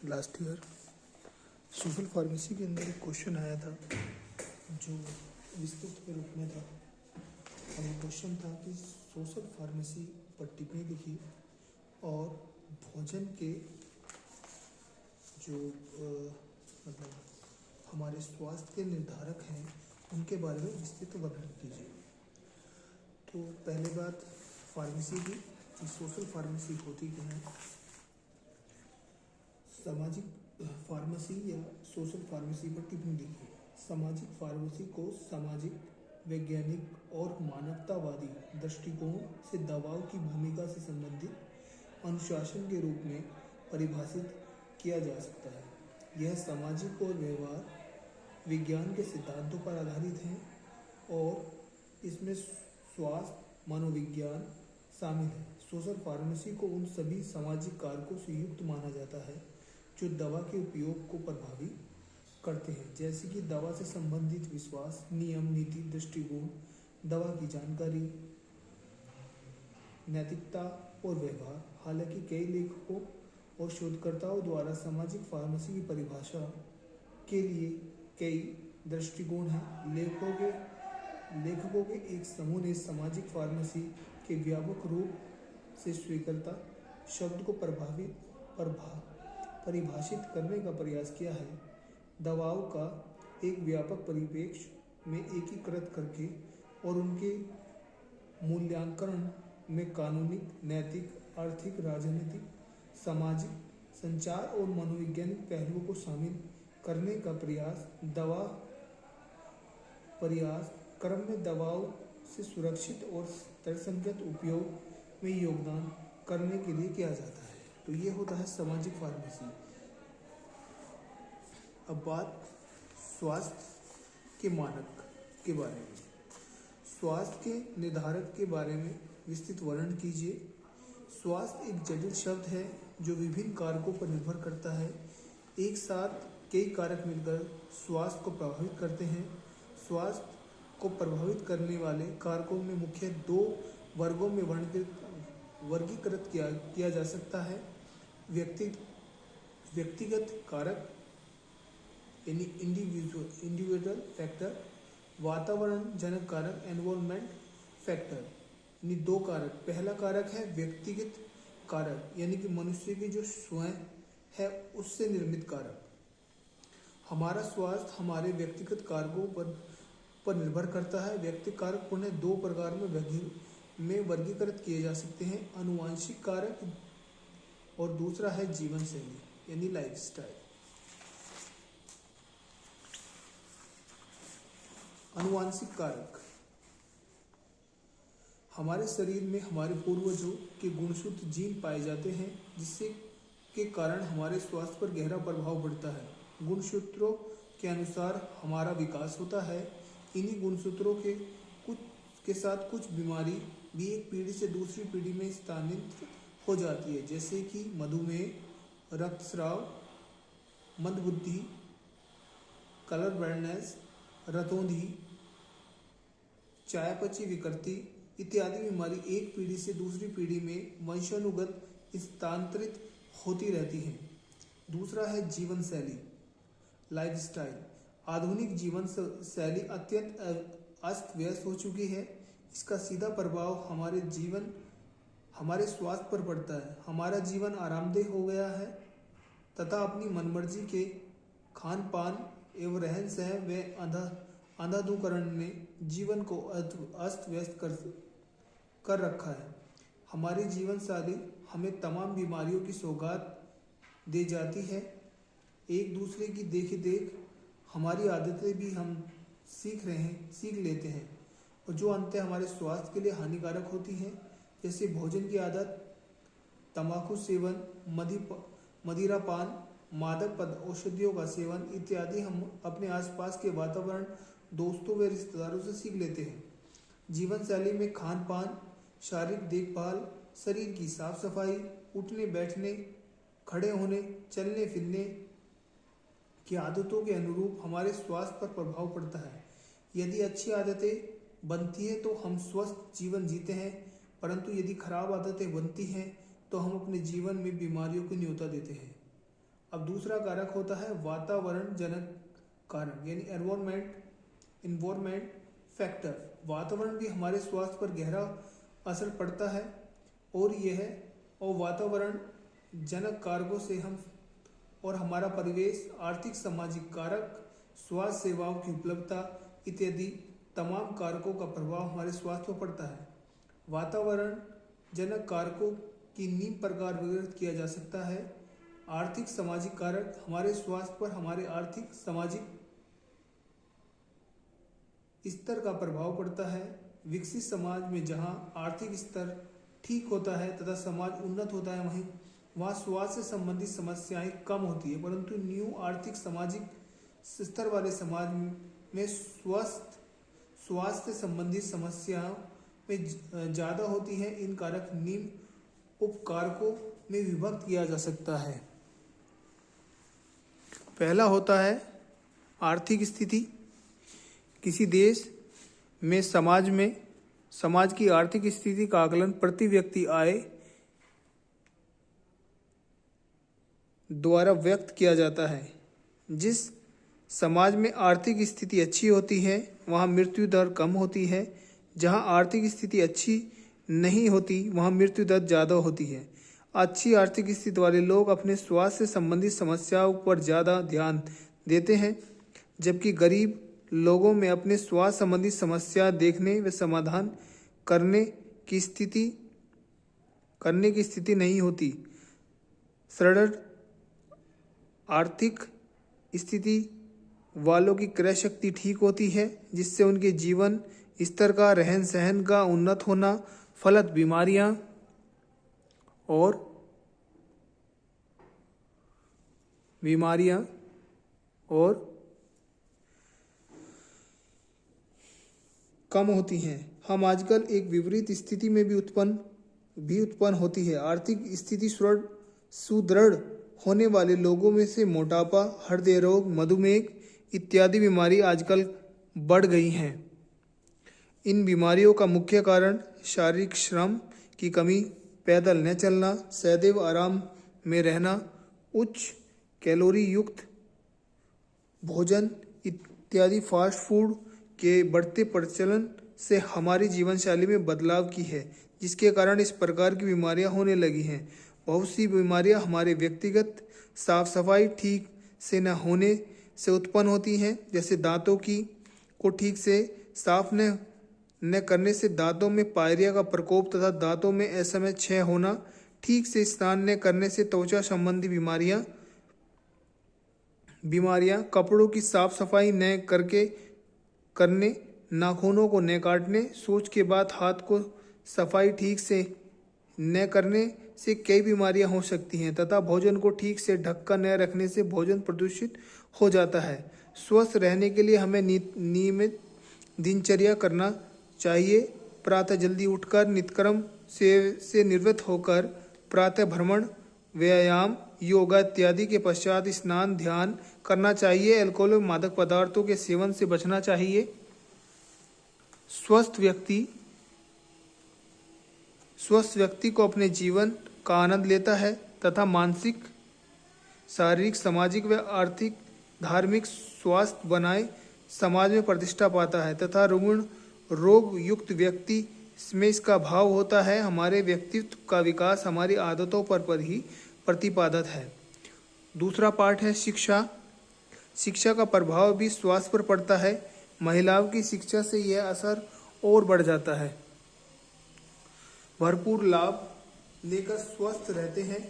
Last year social pharmacy के अंदर एक क्वेश्चन आया था जो विस्तृत के रूप में था। और वो क्वेश्चन था कि सोशल फार्मेसी पर टिप्पणी लिखी और भोजन के जो मतलब हमारे स्वास्थ्य के निर्धारक हैं उनके बारे में विस्तृत वर्णन कीजिए। तो पहले बात फार्मेसी की कि सोशल फार्मेसी होती क्या है। सामाजिक फार्मेसी या सोशल फार्मेसी पर टिप्पणी लिखिए। सामाजिक फार्मेसी को सामाजिक, वैज्ञानिक और मानवतावादी दृष्टिकोण से दवाओं की भूमिका से संबंधित अनुशासन के रूप में परिभाषित किया जा सकता है। यह सामाजिक और व्यवहार विज्ञान के सिद्धांतों पर आधारित है और इसमें स्वास्थ्य, मनोविज्ञान शामिल है। सोशल फार्मेसी को उन सभी सामाजिक कारकों से युक्त माना जाता है जो दवा के उपयोग को प्रभावित करते हैं, जैसे कि दवा से संबंधित विश्वास, नियम, नीति, दृष्टिकोण, दवा की जानकारी, नैतिकता और व्यवहार। हालांकि कई लेखकों और शोधकर्ताओं द्वारा सामाजिक फार्मेसी की परिभाषा के लिए कई दृष्टिकोण हैं। लेखकों के एक समूह ने सामाजिक फार्मेसी के व्यापक रूप से स्वीकृत शब्द को परिभाषित करने का प्रयास किया है। दवाओं का एक व्यापक परिप्रेक्ष्य में एकीकृत करके और उनके मूल्यांकन में कानूनी, नैतिक, आर्थिक, राजनीतिक, सामाजिक, संचार और मनोवैज्ञानिक पहलुओं को शामिल करने का प्रयास क्रम में दवाओं से सुरक्षित और तर्कसंगत उपयोग में योगदान करने के लिए किया जाता है। तो ये होता है सामाजिक फार्मेसी। अब बात स्वास्थ्य के मानक के बारे में। स्वास्थ्य के निर्धारक के बारे में विस्तृत वर्णन कीजिए। स्वास्थ्य एक जटिल शब्द है जो विभिन्न कारकों पर निर्भर करता है। एक साथ कई कारक मिलकर स्वास्थ्य को प्रभावित करते हैं। स्वास्थ्य को प्रभावित करने वाले कारकों में मुख्य दो वर्गों में वर्गीकृत किया जा सकता है। व्यक्तिगत कारक यानी इंडिविजुअल फैक्टर, वातावरण जनित कारक एनवायरमेंट फैक्टर, यानी दो कारक। पहला कारक है व्यक्तिगत कारक, यानी कि मनुष्य की जो स्वयं है उससे निर्मित कारक। हमारा स्वास्थ्य हमारे व्यक्तिगत कारकों पर निर्भर करता है। व्यक्तिगत कारक पुनः दो प्रकार में वर्गीकृत किए जा सकते हैं, आनुवंशिक कारक और दूसरा है जीवन शैली यानी लाइफस्टाइल। आनुवंशिक कारक हमारे शरीर में हमारे पूर्वजों के गुणसूत्र जीन पाए जाते हैं जिससे के कारण हमारे स्वास्थ्य पर गहरा प्रभाव पड़ता है। गुणसूत्रों के अनुसार हमारा विकास होता है। इन्हीं गुणसूत्रों के साथ कुछ बीमारी भी एक पीढ़ी से दूसरी पीढ़ी में स्थानांतरित हो जाती है, जैसे कि मधुमेह, रक्तस्राव, मंदबुद्धि, कलर ब्लाइंडनेस, रतौंधी, चयापचय विकृति इत्यादि बीमारी एक पीढ़ी से दूसरी पीढ़ी में वंशानुगत स्थानांतरित होती रहती हैं। दूसरा है जीवन शैली लाइफस्टाइल। आधुनिक जीवन शैली अत्यंत अस्त व्यस्त हो चुकी है। इसका सीधा प्रभाव हमारे स्वास्थ्य पर पड़ता है। हमारा जीवन आरामदेह हो गया है तथा अपनी मनमर्जी के खान पान एवं रहन सहन व अंधाधुकरण ने जीवन को अस्त व्यस्त कर रखा है। हमारी जीवन शैली हमें तमाम बीमारियों की सौगात दे जाती है। एक दूसरे की देख हमारी आदतें भी हम सीख लेते हैं और जो अंततः हमारे स्वास्थ्य के लिए हानिकारक होती हैं, जैसे भोजन की आदत, तंबाकू सेवन, मदिरा पान, मादक औषधियों का सेवन इत्यादि हम अपने आसपास के वातावरण, दोस्तों व रिश्तेदारों से सीख लेते हैं। जीवन शैली में खान पान, शारीरिक देखभाल, शरीर की साफ सफाई, उठने बैठने, खड़े होने, चलने फिरने की आदतों के अनुरूप हमारे स्वास्थ्य पर प्रभाव पड़ता है। यदि अच्छी आदतें बनती हैं तो हम स्वस्थ जीवन जीते हैं, परंतु यदि खराब आदतें बनती हैं तो हम अपने जीवन में बीमारियों को न्योता देते हैं। अब दूसरा कारक होता है वातावरण जनक कारक यानी एनवायरमेंट फैक्टर। वातावरण भी हमारे स्वास्थ्य पर गहरा असर पड़ता है और वातावरण जनक कारकों से हम और हमारा परिवेश, आर्थिक सामाजिक कारक, स्वास्थ्य सेवाओं की उपलब्धता इत्यादि तमाम कारकों का प्रभाव हमारे स्वास्थ्य पर पड़ता है। वातावरण जनक कारकों की निम्न प्रकार वर्गीकृत किया जा सकता है। आर्थिक सामाजिक कारक हमारे स्वास्थ्य पर हमारे आर्थिक सामाजिक स्तर का प्रभाव पड़ता है। विकसित समाज में जहाँ आर्थिक स्तर ठीक होता है तथा समाज उन्नत होता है वहाँ स्वास्थ्य से संबंधित समस्याएं कम होती है, परंतु न्यू आर्थिक सामाजिक स्तर वाले समाज में स्वास्थ्य संबंधित समस्याओं में ज़्यादा होती है। इन कारक निम्न उपकारकों में विभक्त किया जा सकता है। पहला होता है आर्थिक स्थिति। किसी देश में समाज की आर्थिक स्थिति का आकलन प्रति व्यक्ति आय द्वारा व्यक्त किया जाता है। जिस समाज में आर्थिक स्थिति अच्छी होती है वहाँ मृत्यु दर कम होती है। जहाँ आर्थिक स्थिति अच्छी नहीं होती वहाँ मृत्यु दर ज़्यादा होती है। अच्छी आर्थिक स्थिति वाले लोग अपने स्वास्थ्य से संबंधित समस्याओं पर ज़्यादा ध्यान देते हैं, जबकि गरीब लोगों में अपने स्वास्थ्य संबंधी समस्या देखने व समाधान करने की स्थिति नहीं होती। सरल आर्थिक स्थिति वालों की क्रय शक्ति ठीक होती है, जिससे उनके जीवन स्तर का, रहन सहन का उन्नत होना, फलत बीमारियां और कम होती हैं। हम आजकल एक विपरीत स्थिति में भी उत्पन्न होती है। आर्थिक स्थिति सुदृढ़ होने वाले लोगों में से मोटापा, हृदय रोग, मधुमेह इत्यादि बीमारी आजकल बढ़ गई हैं। इन बीमारियों का मुख्य कारण शारीरिक श्रम की कमी, पैदल न चलना, सदैव आराम में रहना, उच्च कैलोरी युक्त भोजन इत्यादि फास्ट फूड के बढ़ते प्रचलन से हमारी जीवन शैली में बदलाव की है, जिसके कारण इस प्रकार की बीमारियां होने लगी हैं। बहुत सी बीमारियां हमारे व्यक्तिगत साफ सफाई ठीक से न होने से उत्पन्न होती हैं, जैसे दांतों को ठीक से साफ न करने से दांतों में पायरिया का प्रकोप तथा दांतों में असमय क्षय होना, ठीक से स्नान न करने से त्वचा संबंधी बीमारियां, कपड़ों की साफ सफाई न करने, नाखूनों को न काटने, शौच के बाद हाथ को सफाई ठीक से न करने से कई बीमारियां हो सकती हैं तथा भोजन को ठीक से ढक कर न रखने से भोजन प्रदूषित हो जाता है। स्वस्थ रहने के लिए हमें नियमित दिनचर्या करना चाहिए। प्रातः जल्दी उठकर नित्यक्रम से निवृत्त होकर प्रातः भ्रमण, व्यायाम, योगा इत्यादि के पश्चात स्नान, ध्यान करना चाहिए। अल्कोहल और मादक पदार्थों के सेवन से बचना चाहिए। स्वस्थ व्यक्ति को अपने जीवन का आनंद लेता है तथा मानसिक, शारीरिक, सामाजिक व आर्थिक, धार्मिक स्वास्थ्य बनाए समाज में प्रतिष्ठा पाता है तथा रोग युक्त व्यक्ति में इसका भाव होता है। हमारे व्यक्तित्व का विकास हमारी आदतों पर ही प्रतिपादित है। दूसरा पार्ट है शिक्षा। शिक्षा का प्रभाव भी स्वास्थ्य पर पड़ता है। महिलाओं की शिक्षा से यह असर और बढ़ जाता है। भरपूर लाभ लेकर स्वस्थ रहते हैं।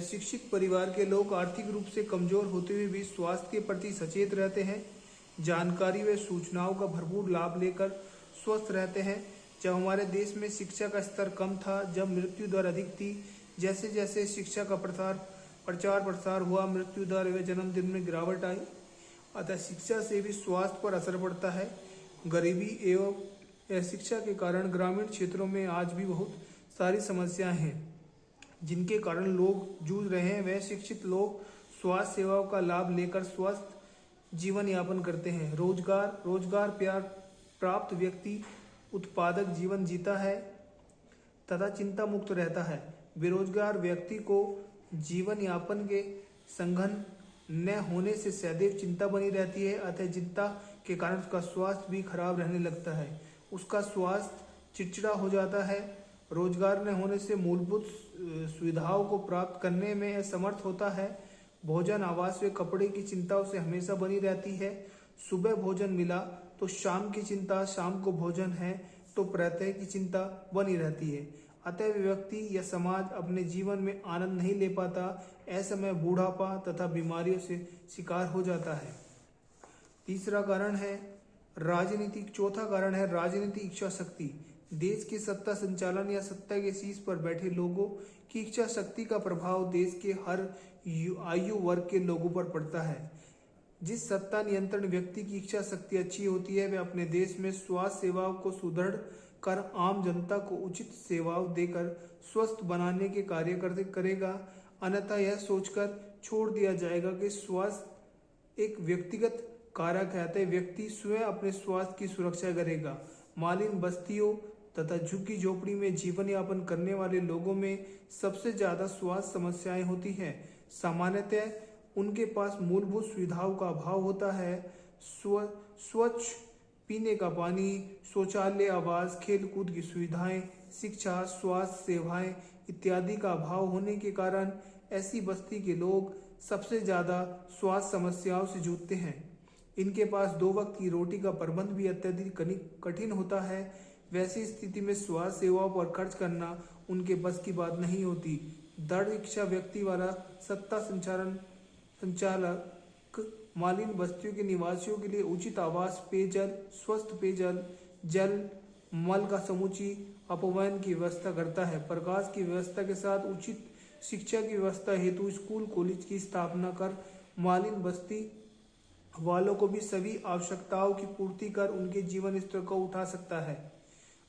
शिक्षित परिवार के लोग आर्थिक रूप से कमजोर होते हुए भी स्वास्थ्य के प्रति सचेत रहते हैं। जानकारी व सूचनाओं का भरपूर लाभ लेकर स्वस्थ रहते हैं। जब हमारे देश में शिक्षा का स्तर कम था, जब मृत्यु दर अधिक थी, जैसे जैसे शिक्षा का प्रचार प्रसार हुआ, मृत्यु दर व जन्मदिन में गिरावट आई। अतः शिक्षा से भी स्वास्थ्य पर असर पड़ता है। गरीबी एवं शिक्षा के कारण ग्रामीण क्षेत्रों में आज भी बहुत सारी समस्याएं हैं जिनके कारण लोग जूझ रहे हैं। वह शिक्षित लोग स्वास्थ्य सेवाओं का लाभ लेकर स्वस्थ जीवन यापन करते हैं। रोजगार प्राप्त व्यक्ति उत्पादक जीवन जीता है तथा चिंता मुक्त रहता है। बेरोजगार व्यक्ति को जीवन यापन के संघन न होने से सदैव चिंता बनी रहती है, अतः चिंता के कारण उसका स्वास्थ्य भी खराब रहने लगता है। उसका स्वास्थ्य चिड़चिड़ा हो जाता है। रोजगार न होने से मूलभूत सुविधाओं को प्राप्त करने में असमर्थ होता है। भोजन, आवास व कपड़े की चिंता उसे हमेशा बनी रहती है। सुबह भोजन मिला तो शाम की चिंता, शाम को भोजन है तो प्रातः की चिंता बनी रहती है। अतः व्यक्ति या समाज अपने जीवन में आनंद नहीं ले पाता। ऐसे में बूढ़ापा तथा बीमारियों से शिकार हो जाता है। तीसरा कारण है राजनीतिक। चौथा कारण है राजनीतिक इच्छा शक्ति। देश के सत्ता संचालन या सत्ता के शीर्ष पर बैठे लोगों की इच्छा शक्ति का प्रभाव देश के हर आयु वर्ग के लोगों पर पड़ता है। जिस सत्ता नियंत्रण व्यक्ति की इच्छा शक्ति अच्छी होती है, वह अपने देश में स्वास्थ्य सेवाओं को सुदृढ़ कर आम जनता को उचित सेवाओं देकर स्वस्थ बनाने के कार्य करेगा। अन्यथा यह सोचकर छोड़ दिया जाएगा कि स्वास्थ्य एक व्यक्तिगत कारक है, अतः व्यक्ति स्वयं अपने स्वास्थ्य की सुरक्षा करेगा। मालिन बस्तियों तथा झुग्गी झोपड़ी में जीवन यापन करने वाले लोगों में सबसे ज्यादा स्वास्थ्य समस्याएं होती हैं। सामान्यतः उनके पास मूलभूत सुविधाओं का अभाव होता है। स्वच्छ पीने का पानी, शौचालय, आवास, खेलकूद की सुविधाएं, शिक्षा, स्वास्थ्य सेवाएं इत्यादि का अभाव होने के कारण ऐसी बस्ती के लोग सबसे ज्यादा स्वास्थ्य समस्याओं से जूझते हैं। इनके पास 2 वक्त की रोटी का प्रबंध भी अत्यधिक कठिन होता है। वैसी स्थिति में स्वास्थ्य सेवाओं पर खर्च करना उनके बस की बात नहीं होती। दृढ़ इच्छा व्यक्ति वाला सत्ता संचालक मालिन बस्तियों के निवासियों के लिए उचित आवास, पेयजल, स्वस्थ पेयजल, जल, मल का समुची अपवयन की व्यवस्था करता है। प्रकाश की व्यवस्था के साथ उचित शिक्षा की व्यवस्था हेतु स्कूल कॉलेज की स्थापना कर मालिन बस्ती वालों को भी सभी आवश्यकताओं की पूर्ति कर उनके जीवन स्तर को उठा सकता है।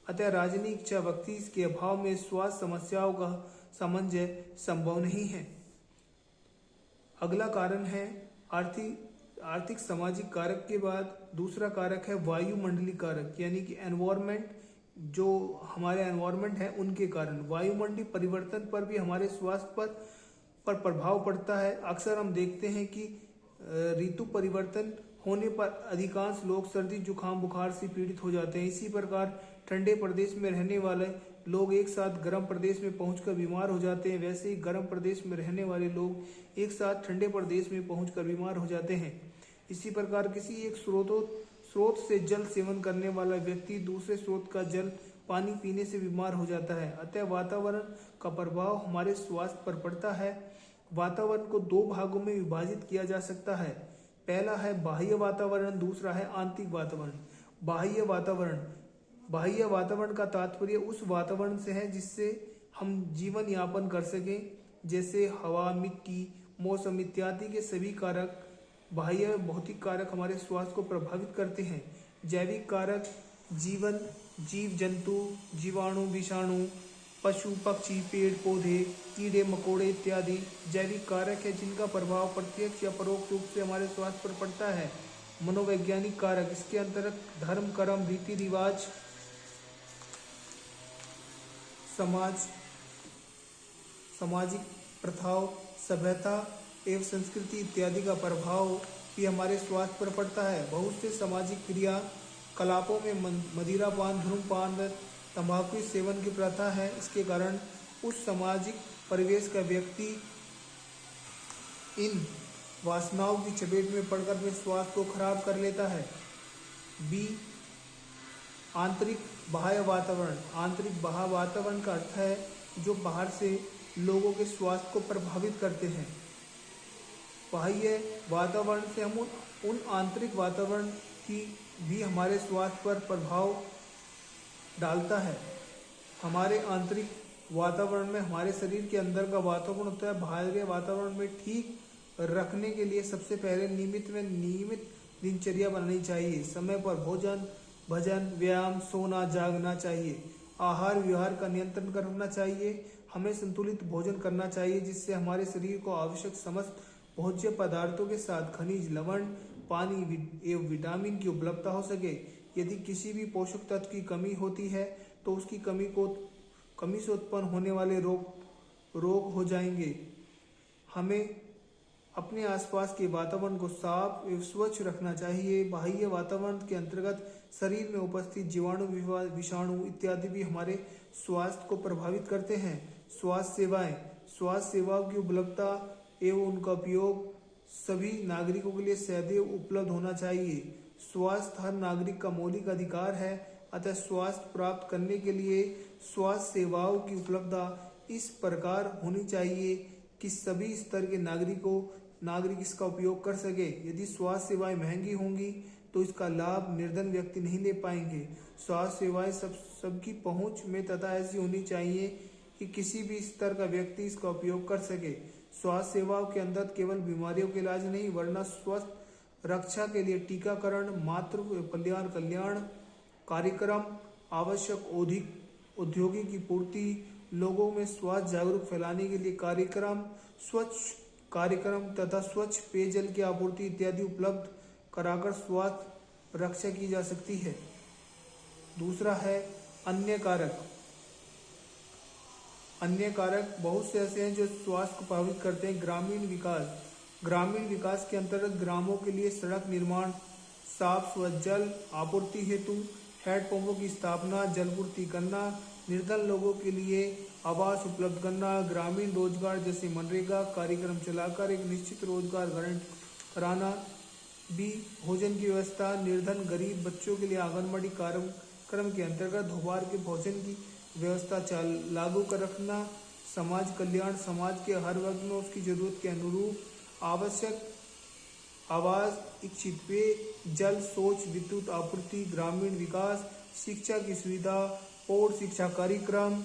अतः राजनीतिक इच्छा व्यक्ति के अभाव में स्वास्थ्य समस्याओं का समन्वय संभव नहीं है। अगला कारण है आर्थिक सामाजिक कारक के बाद दूसरा कारक है वायुमंडलीय कारक, यानी कि एनवायरमेंट। जो हमारे एनवायरमेंट है उनके कारण वायुमंडलीय परिवर्तन पर भी हमारे स्वास्थ्य पर प्रभाव पड़ता है। अक्सर हम देखते हैं कि ऋतु परिवर्तन होने पर अधिकांश लोग सर्दी, जुकाम, बुखार से पीड़ित हो जाते हैं। इसी प्रकार ठंडे प्रदेश में रहने वाले लोग एक साथ गर्म प्रदेश में पहुंचकर बीमार हो जाते हैं। वैसे ही गर्म प्रदेश में रहने वाले लोग एक साथ ठंडे प्रदेश में पहुंचकर बीमार हो जाते हैं। इसी प्रकार किसी एक स्रोत से जल सेवन करने वाला व्यक्ति दूसरे स्रोत का जल पानी पीने से बीमार हो जाता है। अतः वातावरण का प्रभाव हमारे स्वास्थ्य पर पड़ता है। वातावरण को 2 भागों में विभाजित किया जा सकता है। पहला है बाह्य वातावरण, दूसरा है आंतरिक वातावरण। बाह्य वातावरण का तात्पर्य उस वातावरण से है जिससे हम जीवन यापन कर सकें, जैसे हवा, मिट्टी, मौसम इत्यादि के सभी कारक। बाह्य भौतिक कारक हमारे स्वास्थ्य को प्रभावित करते हैं। जैविक कारक जीव जंतु, जीवाणु, विषाणु, पशु पक्षी, पेड़ पौधे, कीड़े मकोड़े इत्यादि जैविक कारक है जिनका प्रभाव प्रत्यक्ष या परोक्ष रूप से हमारे स्वास्थ्य पर पड़ता है। मनोवैज्ञानिक कारक, इसके अंतर्गत धर्म, कर्म, रीति रिवाज, सामाजिक प्रथाओं, सभ्यता एवं संस्कृति इत्यादि का प्रभाव भी हमारे स्वास्थ्य पर पड़ता है। बहुत से सामाजिक क्रियाकलापों में मदिरापान, धूम्रपान, तंबाकू सेवन की प्रथा है। इसके कारण उस सामाजिक परिवेश का व्यक्ति इन वासनाओं की चपेट में पड़कर अपने स्वास्थ्य को खराब कर लेता है। बी, आंतरिक बाह्य वातावरण। आंतरिक बाह्य वातावरण का अर्थ है जो बाहर से लोगों के स्वास्थ्य को प्रभावित करते हैं। बाह्य वातावरण से हम उन आंतरिक वातावरण की भी हमारे स्वास्थ्य पर प्रभाव डालता है। हमारे आंतरिक वातावरण में हमारे शरीर के अंदर का वातावरण होता है। बाहरी वातावरण में ठीक रखने के लिए सबसे पहले नियमित दिनचर्या बनानी चाहिए। समय पर भोजन, भजन, व्यायाम, सोना, जागना चाहिए। आहार विहार का नियंत्रण करना चाहिए। हमें संतुलित भोजन करना चाहिए जिससे हमारे शरीर को आवश्यक समस्त भोज्य पदार्थों के साथ खनिज, लवण, पानी एवं विटामिन की उपलब्धता हो सके। यदि किसी भी पोषक तत्व की कमी होती है तो उसकी कमी से उत्पन्न होने वाले रोग हो जाएंगे। हमें अपने आसपास के वातावरण को साफ एवं स्वच्छ रखना चाहिए। बाह्य वातावरण के अंतर्गत शरीर में उपस्थित जीवाणु, विषाणु इत्यादि भी हमारे स्वास्थ्य को प्रभावित करते हैं। स्वास्थ्य सेवाओं की उपलब्धता एवं उनका उपयोग सभी नागरिकों के लिए सदैव उपलब्ध होना चाहिए। स्वास्थ्य हर नागरिक का मौलिक अधिकार है, अतः स्वास्थ्य प्राप्त करने के लिए स्वास्थ्य सेवाओं की उपलब्धता इस प्रकार होनी चाहिए कि सभी स्तर के नागरिक इसका उपयोग कर सके। यदि स्वास्थ्य सेवाएं महंगी होंगी तो इसका लाभ निर्धन व्यक्ति नहीं ले पाएंगे। स्वास्थ्य सेवाएं सबकी पहुंच में तथा ऐसी होनी चाहिए कि किसी भी स्तर का व्यक्ति इसका उपयोग कर सके। स्वास्थ्य सेवाओं के अंदर केवल बीमारियों के इलाज नहीं, वरना स्वस्थ रक्षा के लिए टीकाकरण, मातृ कल्याण कार्यक्रम, आवश्यक औद्योगिक की पूर्ति, लोगों में स्वास्थ्य जागरूक फैलाने के लिए कार्यक्रम, स्वच्छ कार्यक्रम तथा स्वच्छ पेयजल की आपूर्ति इत्यादि उपलब्ध कराकर स्वास्थ्य रक्षा की जा सकती है। दूसरा है अन्य कारक बहुत से ऐसे हैं जो स्वास्थ्य को प्रभावित करते हैं। ग्रामीण विकास के अंतर्गत ग्रामों के लिए सड़क निर्माण, साफ स्वच्छ जल आपूर्ति हेतु हैंडपंपों की स्थापना, जलपूर्ति करना, निर्धन लोगों के लिए आवास उपलब्ध करना, ग्रामीण रोजगार जैसे मनरेगा कार्यक्रम चलाकर एक निश्चित रोजगार गारंटी कराना, भी भोजन की व्यवस्था, निर्धन गरीब बच्चों के लिए आंगनबाड़ी कार्यक्रम के अंतर्गत दोपहर के भोजन की व्यवस्था लागू कर रखना, समाज कल्याण, समाज के हर वर्ग में उसकी जरूरत के अनुरूप आवश्यक आवास, इच्छित पेय जल, शौच, विद्युत आपूर्ति, ग्रामीण विकास, शिक्षा की सुविधा और शिक्षा कार्यक्रम,